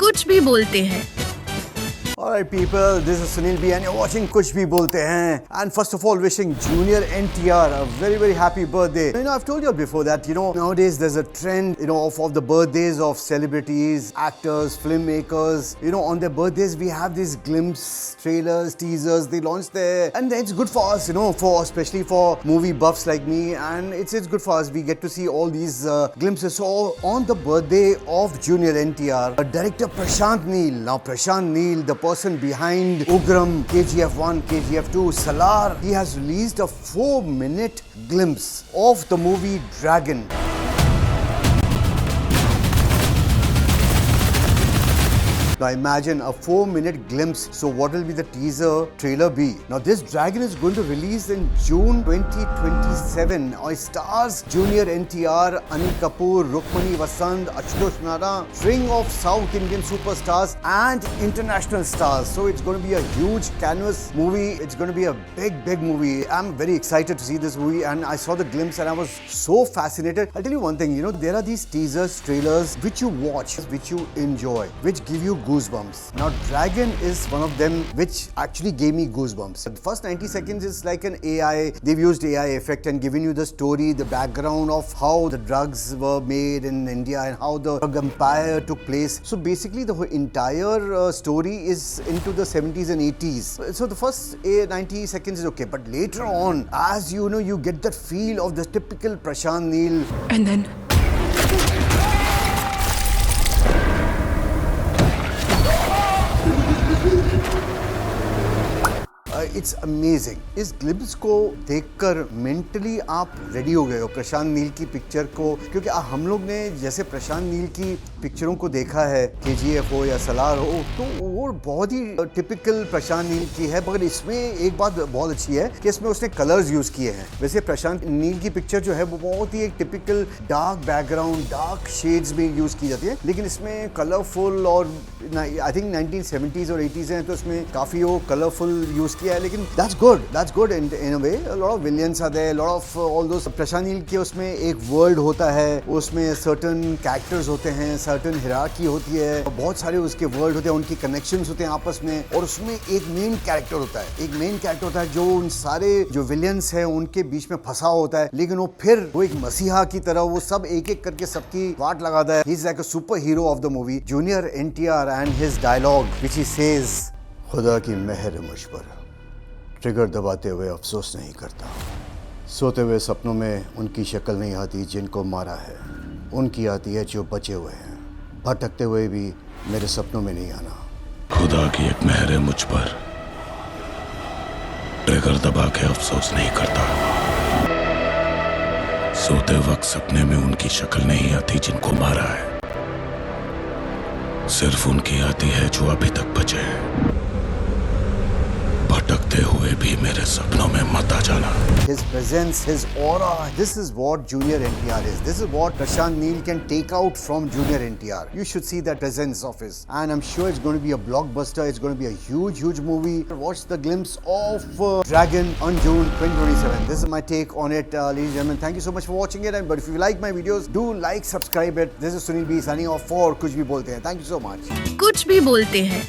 कुछ भी बोलते हैं। Alright people, this is Sunil B and you're watching Kuch Bhi Bolte Hain. And first of all, wishing Junior NTR a very happy birthday. You know, I've told you before that, nowadays there's a trend, of the birthdays of celebrities, actors, filmmakers. On their birthdays we have these glimpses, trailers, teasers, they launch there. And it's good for us, especially for movie buffs like me. And it's good for us, we get to see all these glimpses. So on the birthday of Junior NTR, director Prashant Neel. Now Prashant Neel, the person behind Ugram, KGF 1, KGF 2, Salar, he has released a 4-minute glimpse of the movie Dragon. Now imagine a 4-minute glimpse. So what will be the teaser trailer be? Now this Dragon is going to release in June 2027. It stars Junior NTR, Anil Kapoor, Rukmani Vasant, Ashutosh Nara, string of South Indian superstars and international stars. So it's going to be a huge canvas movie. It's going to be a big movie. I'm very excited to see this movie and I saw the glimpse and I was so fascinated. I'll tell you one thing, there are these teasers, trailers which you watch, which you enjoy, which give you goosebumps. Now Dragon is one of them which actually gave me goosebumps. The first 90 seconds is like an AI, they've used AI effect and given you the story, the background of how the drugs were made in India and how the drug empire took place. So basically the whole entire story is into the 70s and 80s. So the first 90 seconds is okay, but later on, as you get that feel of the typical Prashant Neel. And then it's amazing. इस glimpse को देखकर mentally आप ready हो गए हो प्रशांत नील की picture को, क्योंकि हम लोग ने जैसे प्रशांत नील की पिक्चरों को देखा है, KGF हो या सलार हो, तो वो बहुत ही टिपिकल प्रशांत नील की है। मगर इसमें एक बात बहुत अच्छी है कि इसमें उसने कलर्स यूज किए हैं। वैसे प्रशांत नील की पिक्चर जो है वो बहुत ही एक typical dark background, dark shades में यूज की जाती है, लेकिन इसमें कलरफुल और आई थिंक 1970s और 80s हैं तो इसमें काफी वो कलरफुल यूज किया है। लेकिन that's good in a way. A lot of villains are there, a lot of all those. Prashanth Neel के उसमें एक वर्ल्ड होता है, उसमें certain characters होते हैं, certain hierarchy होती है, बहुत सारे उसके वर्ल्ड होते हैं, उनकी कनेक्शंस होते हैं आपस में, और उसमें एक मेन कैरेक्टर होता है जो उन सारे जो विलियंस हैं उनके बीच में फंसा होता है, लेकिन वो एक मसीहा की तरह वो सब एक करके सबकी वाट लगाता है। He's like a superhero of the movie. Junior NTR and his dialogue which he says, खुदा की मेहर मुझ पर, ट्रिगर दबाते हुए अफसोस नहीं करता, सोते हुए सपनों में उनकी शक्ल नहीं आती जिनको मारा है, उनकी आती है जो बचे हुए हैं, भटकते हुए भी मेरे सपनों में नहीं आना। खुदा की एक मेहर है मुझ पर, ट्रिगर दबा के अफसोस नहीं करता, सोते वक्त सपने में उनकी शक्ल नहीं आती जिनको मारा है, सिर्फ उनकी आती है जो अभी तक बचे हैं, भटकते हुए भी मेरे सपनों में मत आ जाना। His presence, his aura, this is what Junior NTR is. This is what Prashant Neel can take out from Junior NTR. You should see that presence of his. And I'm sure it's going to be a blockbuster. It's going to be a huge movie. Watch the glimpse of Dragon on June 2027. This is my take on it, ladies and gentlemen. Thank you so much for watching it. But if you like my videos, do like, subscribe it. This is Sunil B signing off for Kuch Bhi Bolte Hain. Thank you so much. कुछ भी बोलते हैं।